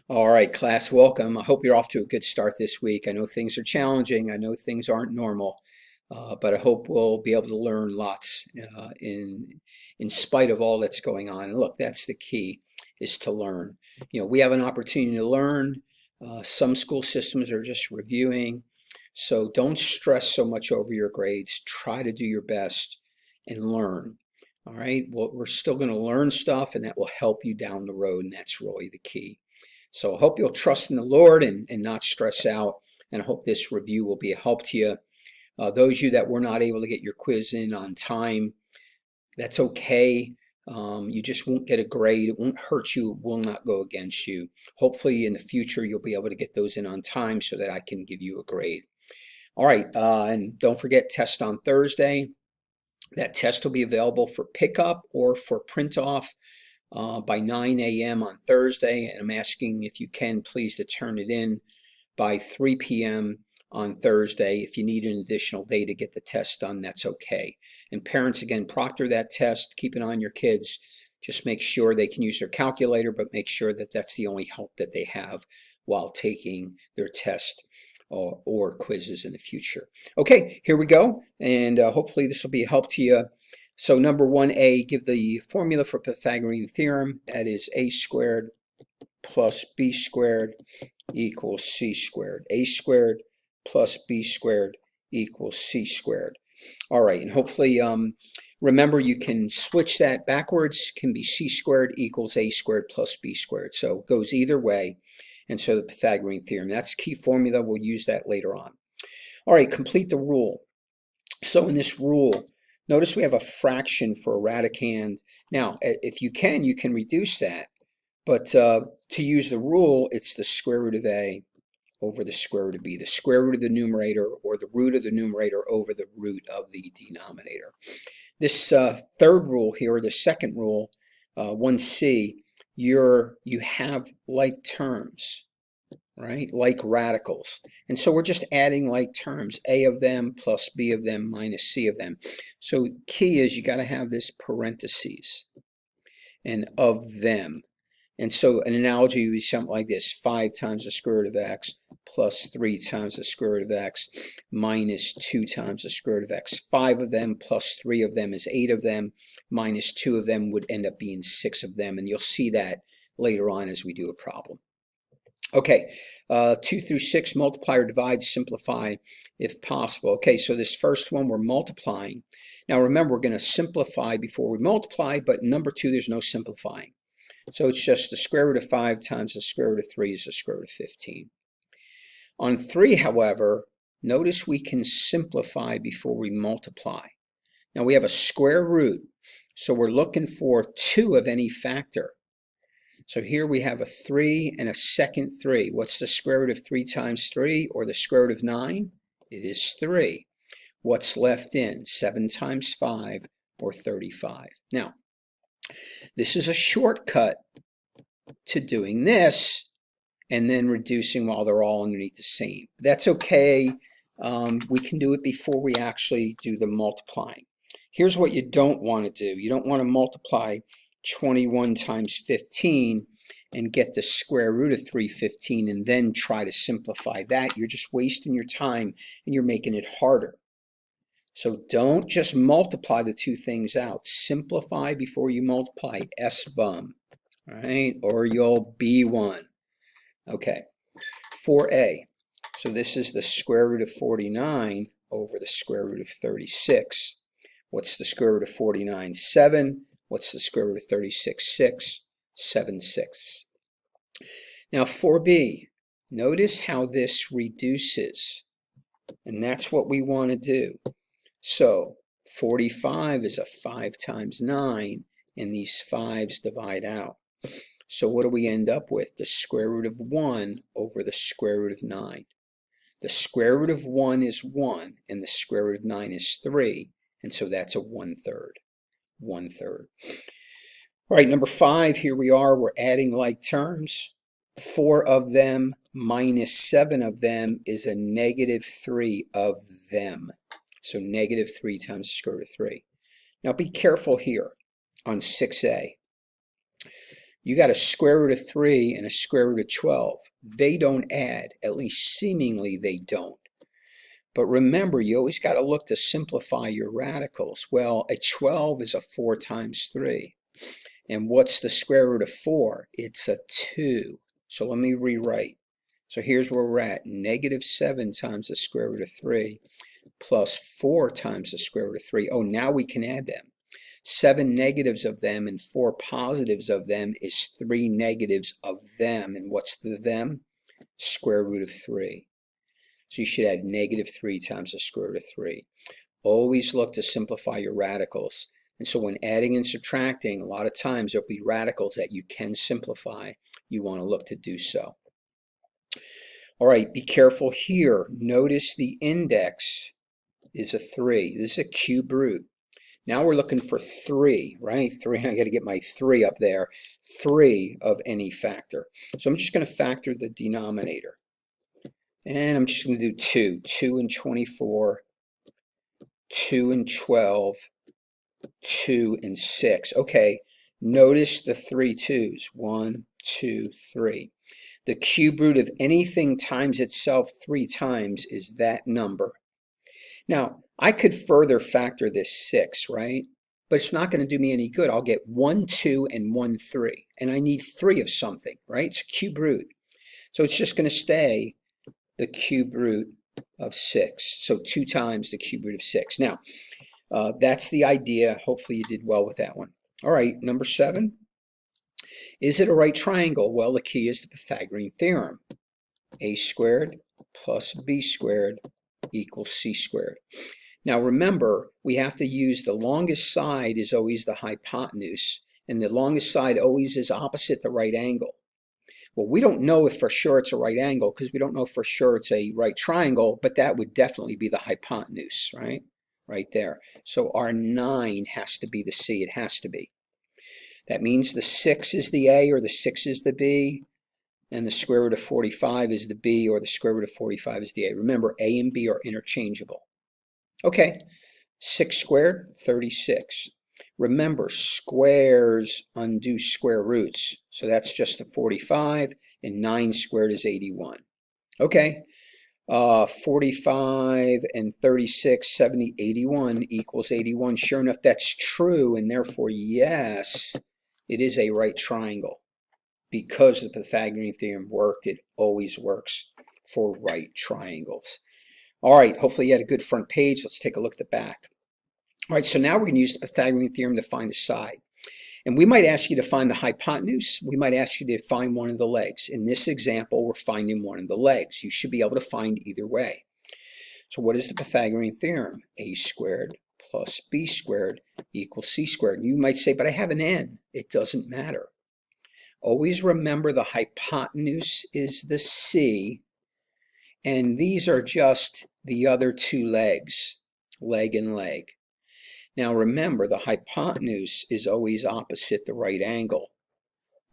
All right, class, welcome. I hope you're off to a good start this week. I know things are challenging. I know things aren't normal, but I hope we'll be able to learn lots in spite of all that's going on. And look, that's the key, is to learn. We have an opportunity to learn. Some school systems are just reviewing, so don't stress so much over your grades. Try to do your best and learn. All right, well, we're still going to learn stuff, and that will help you down the road, and that's really the key. So I hope you'll trust in the Lord and not stress out. And I hope this review will be a help to you. Those of you that were not able to get your quiz in on time, that's okay. You just won't get a grade. It won't hurt you. It will not go against you. Hopefully in the future, you'll be able to get those in on time so that I can give you a grade. All right. And don't forget, test on Thursday. That test will be available for pickup or for print off by 9 a.m. on Thursday, and I'm asking if you can please to turn it in by 3 p.m. on Thursday. If you need an additional day to get the test done, that's okay. And parents, again, proctor that test, keep an eye on your kids. Just make sure they can use their calculator, but make sure that that's the only help that they have while taking their test or quizzes in the future. Okay, here we go, and hopefully this will be a help to you. So number 1a, give the formula for Pythagorean theorem. That is a squared plus b squared equals c squared. A squared plus b squared equals c squared. All right, and hopefully remember you can switch that backwards. Can be c squared equals a squared plus b squared. So it goes either way. And so the Pythagorean theorem, that's key formula. We'll use that later on. All right, complete the rule. So in this rule, notice we have a fraction for a radicand. Now, if you can reduce that. But to use the rule, it's the square root of a over the square root of b, the square root of the numerator or the root of the numerator over the root of the denominator. This third rule here, or the second rule, 1c, you have like terms, right? Like radicals. And so we're just adding like terms, a of them plus b of them minus c of them. So key is you got to have this parentheses and of them. And so an analogy would be something like this: 5 times the square root of x plus 3 times the square root of x minus 2 times the square root of x. 5 of them plus 3 of them is 8 of them, minus 2 of them would end up being 6 of them. And you'll see that later on as we do a problem. Okay, 2 through 6, multiply or divide, simplify if possible. Okay, so this first one we're multiplying. Now remember, we're going to simplify before we multiply, but number 2, there's no simplifying. So it's just the square root of 5 times the square root of 3 is the square root of 15. On 3, however, notice we can simplify before we multiply. Now we have a square root, so we're looking for 2 of any factor. So here we have a 3 and a second 3. What's the square root of 3 times 3, or the square root of 9? It is 3. What's left in? 7 times 5, or 35. Now, this is a shortcut to doing this and then reducing while they're all underneath the same. That's okay. We can do it before we actually do the multiplying. Here's what you don't want to do. You don't want to multiply 21 times 15 and get the square root of 315 and then try to simplify that. You're just wasting your time and you're making it harder. So don't just multiply the two things out. Simplify before you multiply. S-bum, right? Or you'll be one. Okay, 4a. So this is the square root of 49 over the square root of 36. What's the square root of 49? 7. What's the square root of 36? 6. 7/6. Now 4b. Notice how this reduces. And that's what we want to do. So 45 is a 5 times 9, and these 5s divide out. So what do we end up with? The square root of 1 over the square root of 9. The square root of 1 is 1, and the square root of 9 is 3, and so that's a 1/3. 1/3. All right, number 5, here we are. We're adding like terms. 4 of them minus 7 of them is a negative 3 of them. So negative 3 times the square root of 3. Now be careful here on 6a. You got a square root of 3 and a square root of 12. They don't add, at least seemingly they don't. But remember, you always got to look to simplify your radicals. Well, a 12 is a 4 times 3. And what's the square root of 4? It's a 2. So let me rewrite. So here's where we're at. Negative 7 times the square root of 3 plus 4 times the square root of 3. Oh, now we can add them. 7 negatives of them and 4 positives of them is 3 negatives of them. And what's the them? Square root of 3. So you should add negative 3 times the square root of 3. Always look to simplify your radicals. And so when adding and subtracting, a lot of times there'll be radicals that you can simplify. You want to look to do so. All right, be careful here. Notice the index is a 3. This is a cube root. Now we're looking for 3, right? 3, I got to get my 3 up there. 3 of any factor. So I'm just going to factor the denominator. And I'm just going to do 2. 2 and 24, 2 and 12, 2 and 6. Okay, notice the 3 2's. 1, 2, 3. The cube root of anything times itself 3 times is that number. Now, I could further factor this 6, right? But it's not going to do me any good. I'll get 1, 2, and 1, 3. And I need 3 of something, right? It's a cube root. So it's just going to stay the cube root of 6. So 2 times the cube root of 6. Now, that's the idea. Hopefully you did well with that one. All right, number 7. Is it a right triangle? Well, the key is the Pythagorean theorem. A squared plus b squared equals c squared. Now remember, we have to use the longest side is always the hypotenuse, and the longest side always is opposite the right angle. Well, we don't know if for sure it's a right angle because we don't know for sure it's a right triangle, but that would definitely be the hypotenuse, right? Right there. So our 9 has to be the C. It has to be. That means the 6 is the A or the 6 is the B, and the square root of 45 is the B or the square root of 45 is the A. Remember, A and B are interchangeable. Okay, 6 squared, 36. Remember, squares undo square roots. So that's just the 45, and 9 squared is 81. Okay, 45 and 36, 70, 81 equals 81. Sure enough, that's true, and therefore, yes, it is a right triangle. Because the Pythagorean theorem worked, it always works for right triangles. All right, hopefully you had a good front page. Let's take a look at the back. All right, so now we're going to use the Pythagorean theorem to find the side. And we might ask you to find the hypotenuse. We might ask you to find one of the legs. In this example, we're finding one of the legs. You should be able to find either way. So what is the Pythagorean theorem? A squared plus b squared equals c squared. And you might say, but I have an n. It doesn't matter. Always remember the hypotenuse is the c, and these are just the other 2 legs, leg and leg. Now remember, the hypotenuse is always opposite the right angle.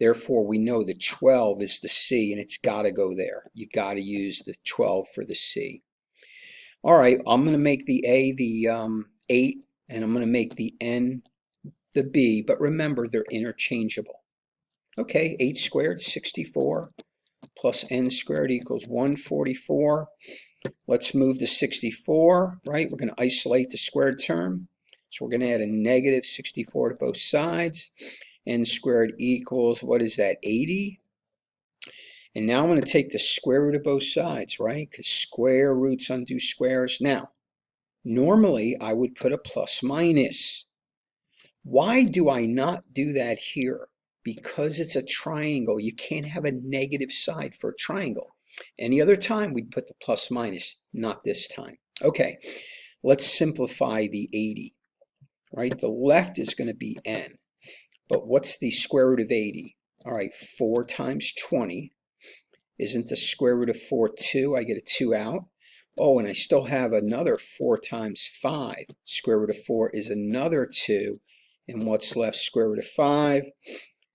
Therefore, we know the 12 is the C, and it's got to go there. You got to use the 12 for the C. All right, I'm going to make the A the 8, and I'm going to make the N the B, but remember, they're interchangeable. Okay, 8 squared, 64, plus N squared equals 144. Let's move to 64, right? We're going to isolate the squared term. So we're going to add a negative 64 to both sides. N squared equals, what is that, 80? And now I'm going to take the square root of both sides, right? Because square roots undo squares. Now, normally I would put a plus minus. Why do I not do that here? Because it's a triangle. You can't have a negative side for a triangle. Any other time we'd put the plus minus, not this time. Okay, let's simplify the 80. Right, the left is going to be n. But what's the square root of 80? All right, 4 times 20. Isn't the square root of 4 2? I get a 2 out. Oh, and I still have another 4 times 5. Square root of 4 is another 2. And what's left? Square root of 5.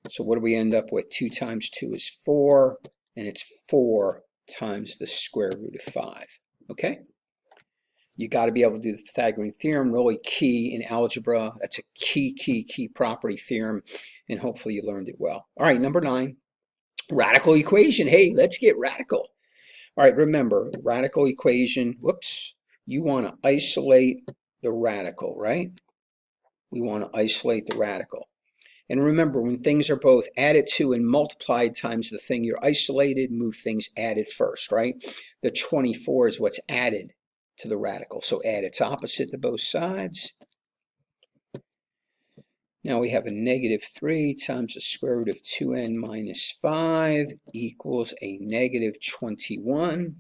So what do we end up with? 2 times 2 is 4. And it's 4 times the square root of 5. Okay? You got to be able to do the Pythagorean theorem, really key in algebra. That's a key property theorem, and hopefully you learned it well. All right, number 9, radical equation. Hey, let's get radical. All right, remember, radical equation, whoops, you want to isolate the radical, right? We want to isolate the radical. And remember, when things are both added to and multiplied times the thing you're isolated, move things added first, right? The 24 is what's added to the radical. So add its opposite to both sides. Now we have a negative 3 times the square root of 2n minus 5 equals a negative 21.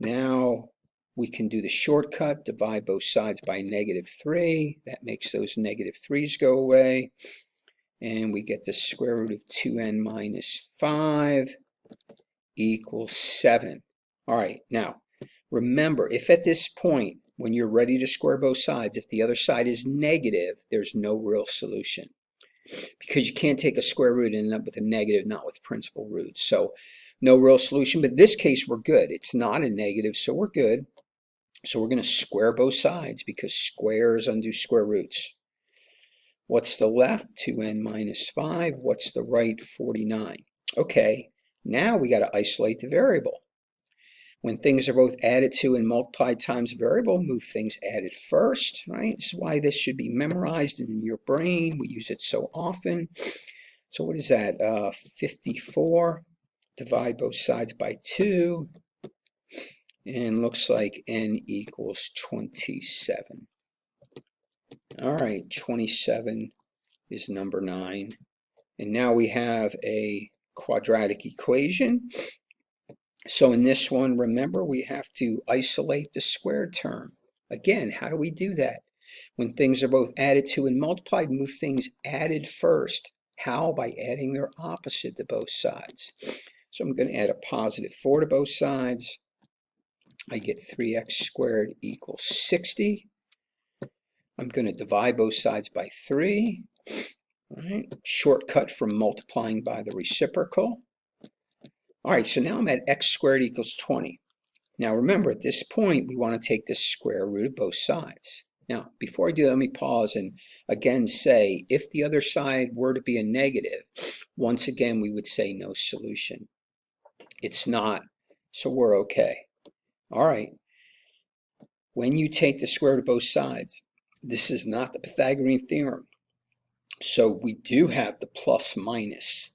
Now we can do the shortcut, divide both sides by negative 3. That makes those negative 3's go away. And we get the square root of 2n minus 5 equals 7. All right, now remember, if at this point, when you're ready to square both sides, if the other side is negative, there's no real solution. Because you can't take a square root and end up with a negative, not with principal roots. So no real solution, but in this case we're good. It's not a negative, so we're good. So we're going to square both sides because squares undo square roots. What's the left? 2n minus 5. What's the right? 49. Okay, now we got to isolate the variable. When things are both added to and multiplied times a variable, move things added first, right? This is why this should be memorized in your brain. We use it so often. So what is that? 54. Divide both sides by 2. And looks like n equals 27. All right, 27 is number 9. And now we have a quadratic equation. So in this one, remember, we have to isolate the squared term. Again, how do we do that? When things are both added to and multiplied, move things added first. How? By adding their opposite to both sides. So I'm going to add a positive 4 to both sides. I get 3x squared equals 60. I'm going to divide both sides by 3. All right, shortcut from multiplying by the reciprocal. All right, so now I'm at x squared equals 20. Now remember, at this point, we want to take the square root of both sides. Now, before I do that, let me pause and again say, if the other side were to be a negative, once again, we would say no solution. It's not, so we're okay. All right, when you take the square root of both sides, this is not the Pythagorean theorem. So we do have the plus minus.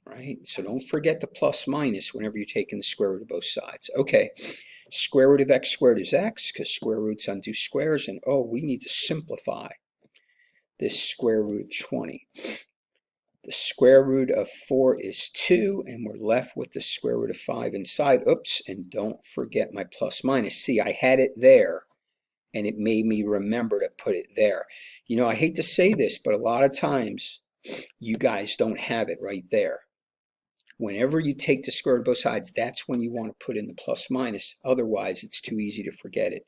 Right? So don't forget the plus minus whenever you're taking the square root of both sides. Okay, square root of x squared is x because square roots undo squares, and oh, we need to simplify this square root of 20. The square root of 4 is 2, and we're left with the square root of 5 inside. Oops, and don't forget my plus minus. See, I had it there, and it made me remember to put it there. You know, I hate to say this, but a lot of times you guys don't have it right there. Whenever you take the square root of both sides, that's when you want to put in the plus minus. Otherwise, it's too easy to forget it.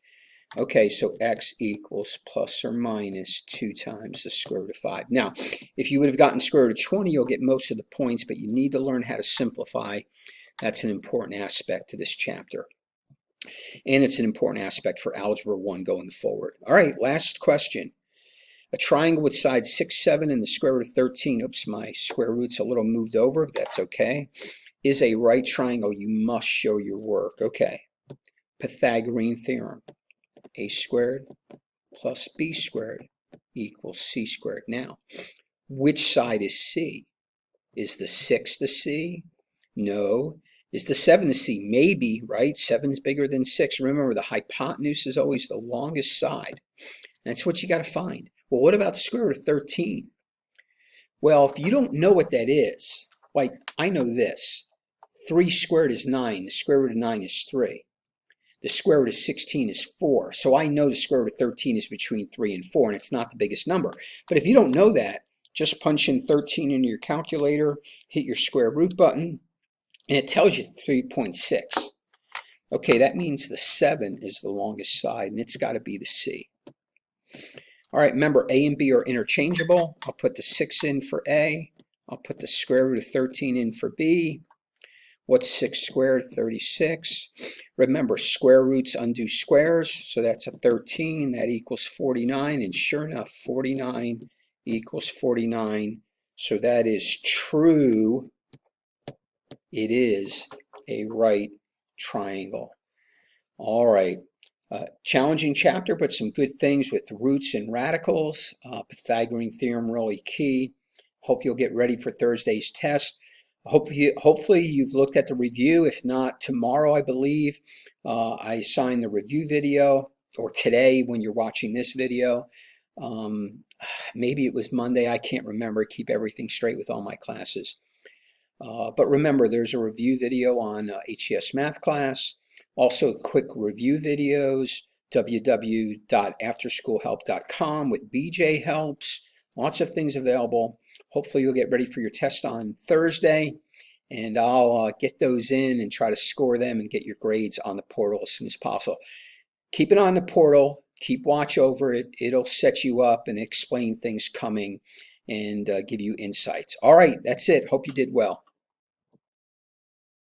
Okay, so x equals plus or minus 2 times the square root of 5. Now, if you would have gotten square root of 20, you'll get most of the points, but you need to learn how to simplify. That's an important aspect to this chapter. And it's an important aspect for Algebra 1 going forward. All right, last question. A triangle with sides 6, 7, and the square root of 13. Oops, my square root's a little moved over. That's okay. Is a right triangle. You must show your work. Okay. Pythagorean theorem. A squared plus b squared equals c squared. Now, which side is c? Is the 6 the c? No. Is the 7 the c? Maybe, right? 7's bigger than 6. Remember, the hypotenuse is always the longest side. That's what you got to find. Well, what about the square root of 13? Well, if you don't know what that is, like I know this, 3 squared is 9, the square root of 9 is 3. The square root of 16 is 4. So I know the square root of 13 is between 3 and 4, and it's not the biggest number. But if you don't know that, just punch in 13 into your calculator, hit your square root button, and it tells you 3.6. Okay, that means the 7 is the longest side, and it's got to be the c. All right, remember, a and b are interchangeable. I'll put the 6 in for a. I'll put the square root of 13 in for b. What's 6 squared? 36. Remember, square roots undo squares, so that's a 13. That equals 49, and sure enough, 49 equals 49. So that is true. It is a right triangle. All right. Challenging chapter, but some good things with roots and radicals. Pythagorean theorem really key. Hope you'll get ready for Thursday's test. Hopefully you've looked at the review. If not, tomorrow, I believe, I assign the review video, or today when you're watching this video. Maybe it was Monday. I can't remember. Keep everything straight with all my classes. But remember, there's a review video on HCS Math class. Also, quick review videos, www.afterschoolhelp.com with BJ Helps. Lots of things available. Hopefully you'll get ready for your test on Thursday, and I'll get those in and try to score them and get your grades on the portal as soon as possible. Keep an eye on the portal. Keep watch over it. It'll set you up and explain things coming and give you insights. All right, that's it. Hope you did well.